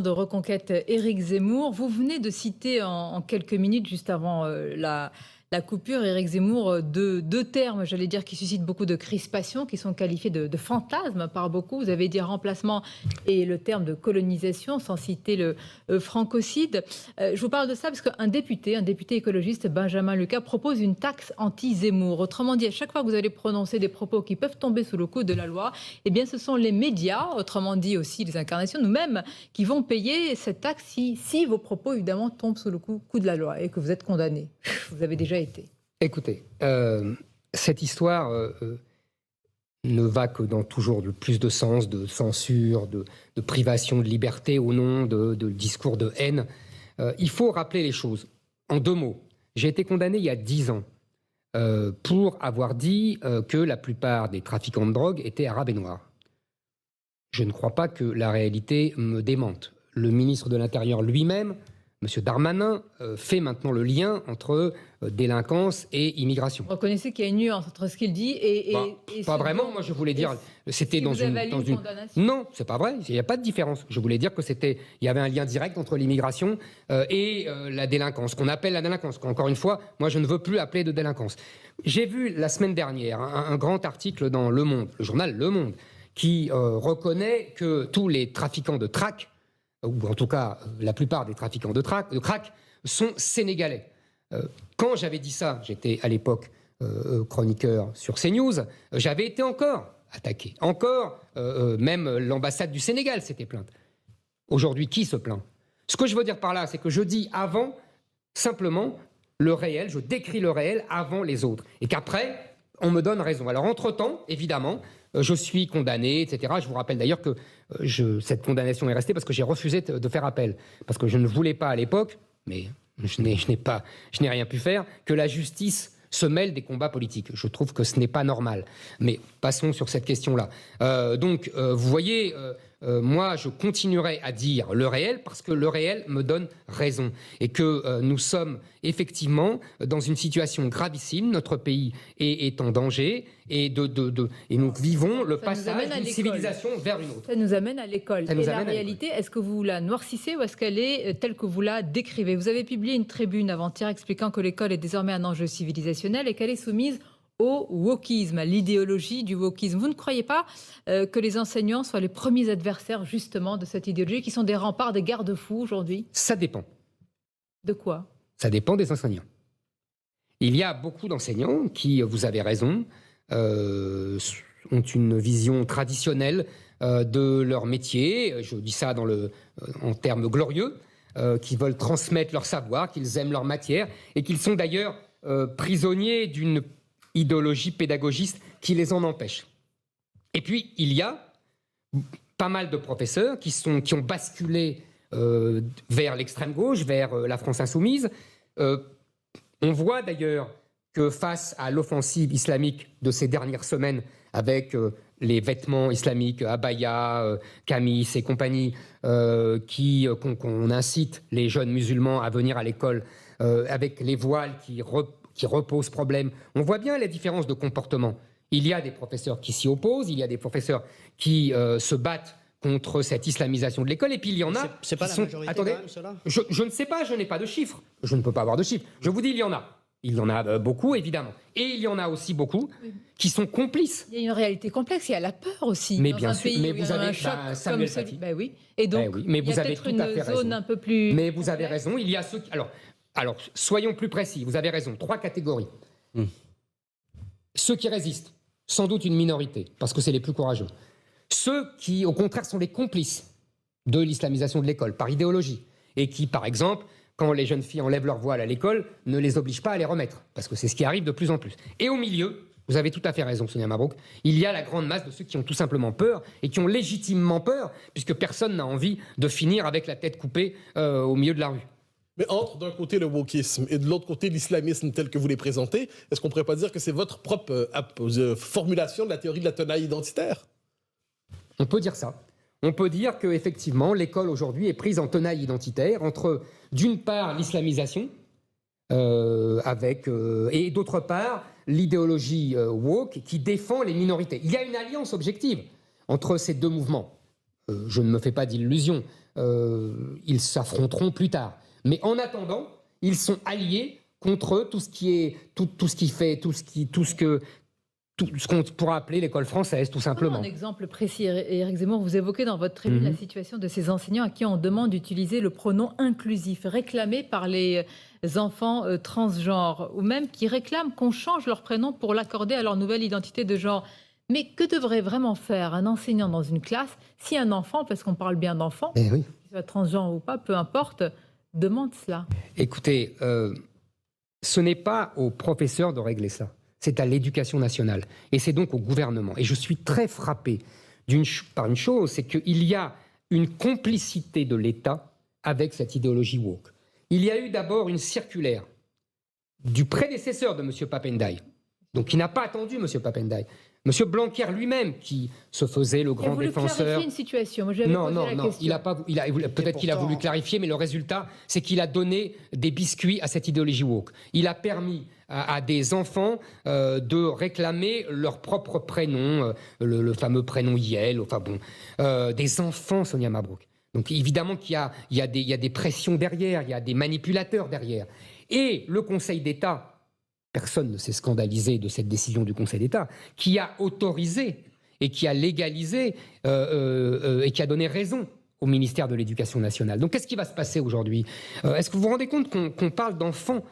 De Reconquête, Éric Zemmour. Vous venez de citer en quelques minutes, juste avant la coupure, Éric Zemmour, deux termes, j'allais dire, qui suscitent beaucoup de crispation, qui sont qualifiés de fantasmes par beaucoup. Vous avez dit remplacement et le terme de colonisation, sans citer le francocide. Je vous parle de ça parce qu'un député écologiste, Benjamin Lucas, propose une taxe anti-Zemmour. Autrement dit, à chaque fois que vous allez prononcer des propos qui peuvent tomber sous le coup de la loi, eh bien, ce sont les médias, autrement dit aussi les incarnations, nous-mêmes, qui vont payer cette taxe si vos propos, évidemment, tombent sous le coup de la loi et que vous êtes condamné. Vous avez déjà été. Écoutez, cette histoire ne va que dans toujours plus de sens, de censure, de privation de liberté au nom de discours de haine. Il faut rappeler les choses. En 2 mots, j'ai été condamné il y a 10 ans pour avoir dit que la plupart des trafiquants de drogue étaient arabes et noirs. Je ne crois pas que la réalité me démente. Le ministre de l'Intérieur lui-même, M. Darmanin, fait maintenant le lien entre délinquance et immigration. Vous reconnaissez qu'il y a une nuance entre ce qu'il dit et pas vraiment, moi je voulais dire, c'était dans une... Non, c'est pas vrai, il n'y a pas de différence. Je voulais dire que il y avait un lien direct entre l'immigration et la délinquance, qu'on appelle la délinquance. Encore une fois, moi je ne veux plus appeler de délinquance. J'ai vu la semaine dernière un grand article dans Le Monde, le journal Le Monde, qui reconnaît que tous les trafiquants de crack, ou en tout cas la plupart des trafiquants de crack, sont sénégalais. Quand j'avais dit ça, j'étais à l'époque chroniqueur sur CNews, j'avais été encore attaqué. Encore, même l'ambassade du Sénégal s'était plainte. Aujourd'hui, qui se plaint? Ce que je veux dire par là, c'est que je dis avant, simplement, le réel, je décris le réel avant les autres. Et qu'après, on me donne raison. Alors, entre-temps, évidemment, je suis condamné, etc. Je vous rappelle d'ailleurs que cette condamnation est restée parce que j'ai refusé de faire appel. Parce que je ne voulais pas à l'époque, mais je n'ai rien pu faire, que la justice se mêle des combats politiques. Je trouve que ce n'est pas normal. Mais passons sur cette question-là. Vous voyez, moi, je continuerai à dire le réel parce que le réel me donne raison. Et que nous sommes effectivement dans une situation gravissime. Notre pays est en danger et nous vivons le passage d'une civilisation vers une autre. Ça nous amène à l'école. Et la réalité, est-ce que vous la noircissez ou est-ce qu'elle est telle que vous la décrivez? Vous avez publié une tribune avant-hier expliquant que l'école est désormais un enjeu civilisationnel et qu'elle est soumise au wokisme, à l'idéologie du wokisme. Vous ne croyez pas que les enseignants soient les premiers adversaires justement de cette idéologie, qui sont des remparts, des garde-fous aujourd'hui? Ça dépend. De quoi? Ça dépend des enseignants. Il y a beaucoup d'enseignants qui, vous avez raison, ont une vision traditionnelle de leur métier, je dis ça en termes glorieux, qui veulent transmettre leur savoir, qu'ils aiment leur matière et qu'ils sont d'ailleurs prisonniers d'une idéologie pédagogiste qui les en empêche. Et puis, il y a pas mal de professeurs qui ont basculé vers l'extrême gauche, vers la France insoumise. On voit d'ailleurs que face à l'offensive islamique de ces dernières semaines, avec les vêtements islamiques, abaya, camis et compagnie, qu'on incite les jeunes musulmans à venir à l'école, avec les voiles qui reposent problème, on voit bien la différence de comportement. Il y a des professeurs qui s'y opposent, il y a des professeurs qui se battent contre cette islamisation de l'école, et puis il y en a... C'est pas la majorité. Attendez, quand même, cela je ne sais pas, je n'ai pas de chiffres. Je ne peux pas avoir de chiffres. Je vous dis, il y en a. Il y en a beaucoup, évidemment. Et il y en a aussi beaucoup qui sont complices. Il y a une réalité complexe, il y a la peur aussi. Mais bien sûr, mais vous avez Samuel Paty. Ben oui. Et donc, mais il y a vous avez peut-être tout à fait une zone raison. un peu plus... Mais vous avez raison, il y a ceux qui... Alors, soyons plus précis, vous avez raison. 3 catégories. Ceux qui résistent, sans doute une minorité, parce que c'est les plus courageux. Ceux qui, au contraire, sont les complices de l'islamisation de l'école, par idéologie, et qui, par exemple, quand les jeunes filles enlèvent leur voile à l'école, ne les obligent pas à les remettre, parce que c'est ce qui arrive de plus en plus. Et au milieu, vous avez tout à fait raison, Sonia Mabrouk, il y a la grande masse de ceux qui ont tout simplement peur, et qui ont légitimement peur, puisque personne n'a envie de finir avec la tête coupée au milieu de la rue. Mais entre d'un côté le wokisme et de l'autre côté l'islamisme tel que vous les présentez, est-ce qu'on ne pourrait pas dire que c'est votre propre formulation de la théorie de la tenaille identitaire? On peut dire ça. On peut dire qu'effectivement, l'école aujourd'hui est prise en tenaille identitaire entre, d'une part, l'islamisation, et d'autre part, l'idéologie woke qui défend les minorités. Il y a une alliance objective entre ces deux mouvements. Je ne me fais pas d'illusions. ils s'affronteront plus tard. Mais en attendant, ils sont alliés contre tout ce qu'on pourra appeler l'école française, tout simplement. Un exemple précis, Éric Zemmour, vous évoquez dans votre tribune la situation de ces enseignants à qui on demande d'utiliser le pronom inclusif, réclamé par les enfants transgenres, ou même qui réclament qu'on change leur prénom pour l'accorder à leur nouvelle identité de genre. Mais que devrait vraiment faire un enseignant dans une classe si un enfant, parce qu'on parle bien d'enfant, qu'il soit transgenre ou pas, peu importe, demande cela? Écoutez, ce n'est pas aux professeurs de régler ça. C'est à l'éducation nationale. Et c'est donc au gouvernement. Et je suis très frappé par une chose, c'est qu'il y a une complicité de l'État avec cette idéologie woke. Il y a eu d'abord une circulaire du prédécesseur de M. Pap Ndiaye, donc qui n'a pas attendu M. Pap Ndiaye. M. Blanquer lui-même, qui se faisait le grand défenseur. Une situation. Moi, non, peut-être qu'il a voulu clarifier, mais le résultat, c'est qu'il a donné des biscuits à cette idéologie woke. Il a permis à des enfants de réclamer leur propre prénom, le fameux prénom Yel, enfin bon, des enfants, Sonia Mabrouk. Donc évidemment qu'il y a des pressions derrière, il y a des manipulateurs derrière. Et le Conseil d'État, personne ne s'est scandalisé de cette décision du Conseil d'État, qui a autorisé et qui a légalisé et qui a donné raison au ministère de l'Éducation nationale. Donc qu'est-ce qui va se passer aujourd'hui? Est-ce que vous vous rendez compte qu'on parle d'enfants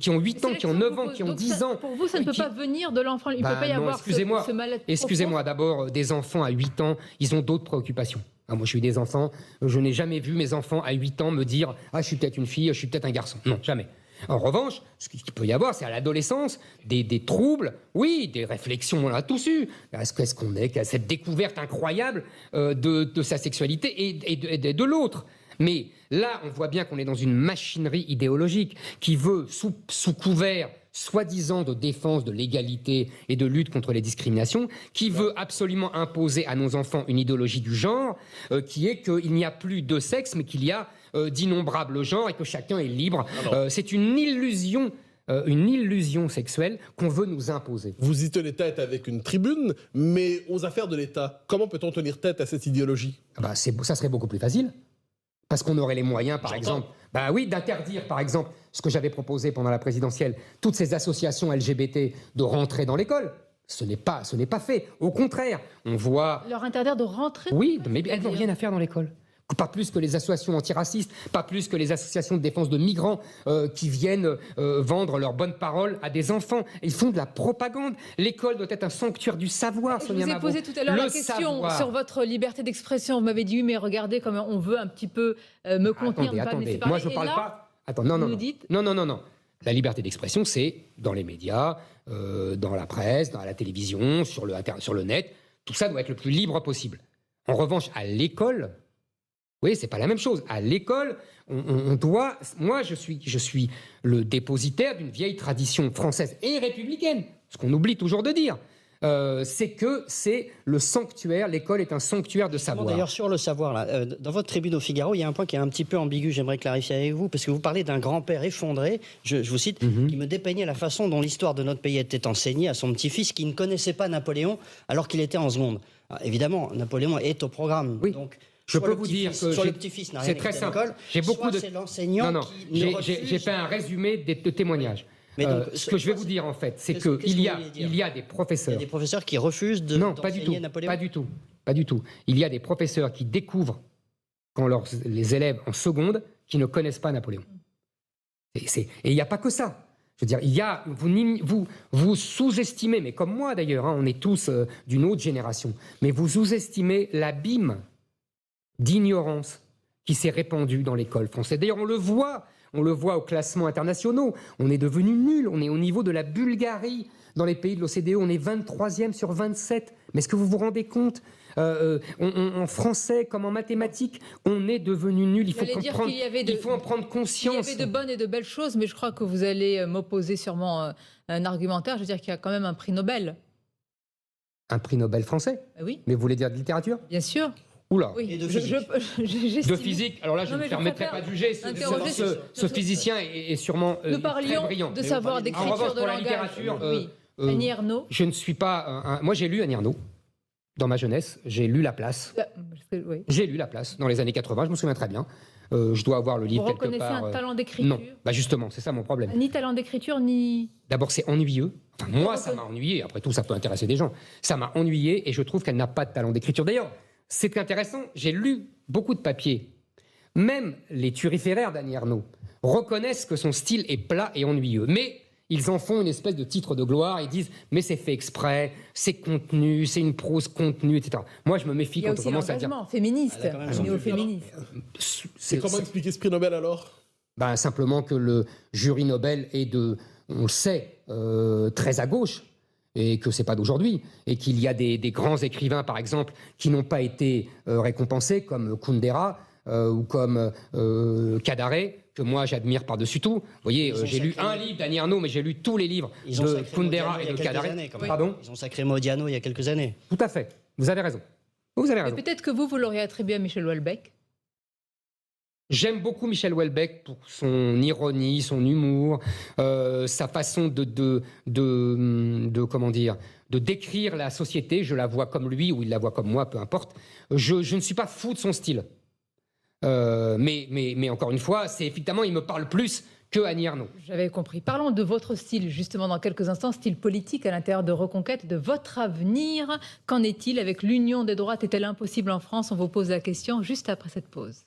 qui ont 8 ans, qui ont 9 ans, qui ont 10 ans? Pour vous, ça ne peut pas venir de l'enfant. Il ne peut pas y avoir ce mal-être. Excusez-moi, d'abord, des enfants à 8 ans, ils ont d'autres préoccupations. Moi, je suis des enfants, je n'ai jamais vu mes enfants à 8 ans me dire « Ah, je suis peut-être une fille, je suis peut-être un garçon ». Non, jamais. En revanche, ce qu'il peut y avoir, c'est à l'adolescence des troubles, oui, des réflexions, on l'a tous eu. Est-ce qu'on est qu'à cette découverte incroyable de sa sexualité et de l'autre? Mais là, on voit bien qu'on est dans une machinerie idéologique qui veut, sous couvert soi-disant de défense de l'égalité et de lutte contre les discriminations, qui veut absolument imposer à nos enfants une idéologie du genre, qui est qu'il n'y a plus de sexe, mais qu'il y a d'innombrables genres et que chacun est libre. C'est une illusion sexuelle qu'on veut nous imposer. Vous y tenez tête avec une tribune, mais aux affaires de l'État, comment peut-on tenir tête à cette idéologie? Ça serait beaucoup plus facile. Parce qu'on aurait les moyens, par exemple, d'interdire, par exemple, ce que j'avais proposé pendant la présidentielle, toutes ces associations LGBT de rentrer dans l'école. Ce n'est pas fait. Au contraire, on voit... Leur interdire de rentrer? Oui, mais elles n'ont rien à faire dans l'école. Pas plus que les associations antiracistes, pas plus que les associations de défense de migrants qui viennent vendre leurs bonnes paroles à des enfants. Ils font de la propagande. L'école doit être un sanctuaire du savoir, Sonia Mabrouk. Je vous ai posé tout à l'heure la question sur votre liberté d'expression. Vous m'avez dit, oui, mais regardez comment on veut un petit peu me contenir. Attendez. Moi, je ne parle pas... Attends, non. Non. La liberté d'expression, c'est dans les médias, dans la presse, dans la télévision, sur le net. Tout ça doit être le plus libre possible. En revanche, à l'école... Oui, c'est pas la même chose. À l'école, on doit... Moi, je suis le dépositaire d'une vieille tradition française et républicaine, ce qu'on oublie toujours de dire. C'est que c'est le sanctuaire, l'école est un sanctuaire de savoir. D'ailleurs, sur le savoir, là, dans votre tribune au Figaro, il y a un point qui est un petit peu ambigu, j'aimerais clarifier avec vous, parce que vous parlez d'un grand-père effondré, je vous cite, qui me dépeignait la façon dont l'histoire de notre pays était enseignée à son petit-fils qui ne connaissait pas Napoléon alors qu'il était en seconde. Alors, évidemment, Napoléon est au programme. Oui. Donc, je peux vous dire que le petit-fils n'a rien c'est très simple. J'ai beaucoup de... c'est l'enseignant qui j'ai fait un résumé de témoignages. Mais donc, ce que je vais vous dire en fait, c'est qu'il y a des professeurs. Il y a des professeurs qui refusent d'enseigner Napoléon. Pas du tout. Il y a des professeurs qui découvrent quand les élèves en seconde qui ne connaissent pas Napoléon. Et il n'y a pas que ça. Je veux dire, vous sous-estimez, mais comme moi d'ailleurs, on est tous d'une autre génération, mais vous sous-estimez l'abîme d'ignorance qui s'est répandue dans l'école française. D'ailleurs, on le voit aux classements internationaux. On est devenu nul. On est au niveau de la Bulgarie. Dans les pays de l'OCDE, on est 23e sur 27. Mais est-ce que vous vous rendez compte en français comme en mathématiques, on est devenu nul. Il faut en prendre conscience. Il y avait de bonnes et de belles choses, mais je crois que vous allez m'opposer sûrement un argumentaire. Je veux dire qu'il y a quand même un prix Nobel. Un prix Nobel français? Oui. Mais vous voulez dire de littérature? Bien sûr. Oula. Oui. Et de physique. De physique. Alors là, je ne me permettrai pas de juger. Ce physicien est sûrement Nous parlions très brillant. De savoir d'écriture, de pour la langage. littérature, Annie Ernaux. Je ne suis pas... Moi, j'ai lu Annie Ernaux. dans ma jeunesse, j'ai lu La Place. Oui. J'ai lu La Place dans les années 80, je me souviens très bien. Je dois avoir le livre quelque part. Vous reconnaissez un talent d'écriture? Non, justement, c'est ça mon problème. Ni talent d'écriture, ni... D'abord, c'est ennuyeux. Enfin, moi, ça m'a ennuyé. Après tout, ça peut intéresser des gens. Ça m'a ennuyé et je trouve qu'elle n'a pas de talent d'écriture. D'ailleurs, c'est intéressant, j'ai lu beaucoup de papiers. Même les turiféraires d'Annie Ernaux reconnaissent que son style est plat et ennuyeux. Mais ils en font une espèce de titre de gloire. Ils disent « mais c'est fait exprès, c'est contenu, c'est une prose contenue, etc. » Moi, je me méfie quand on commence à dire... Il y a aussi féministe, néo-féministe. Et comment expliquer ce prix Nobel alors? Simplement que le jury Nobel est on le sait, très à gauche. Et que ce n'est pas d'aujourd'hui, et qu'il y a des grands écrivains, par exemple, qui n'ont pas été récompensés, comme Kundera ou comme Kadare, que moi j'admire par-dessus tout. Vous voyez, j'ai lu un livre d'Annie Ernaux, mais j'ai lu tous les livres de Kundera et de Kadare. Pardon ? Ils ont sacré Modiano il y a quelques années. Tout à fait, vous avez raison. Vous avez raison. Peut-être que vous l'auriez attribué à Michel Houellebecq. J'aime beaucoup Michel Houellebecq pour son ironie, son humour, sa façon comment dire, de décrire la société. Je la vois comme lui ou il la voit comme moi, peu importe. Je ne suis pas fou de son style. Mais encore une fois, c'est effectivement, il me parle plus que Annie Ernaux. J'avais compris. Parlons de votre style, justement, dans quelques instants, style politique à l'intérieur de Reconquête, de votre avenir. Qu'en est-il avec l'union des droites? Est-elle impossible en France? On vous pose la question juste après cette pause.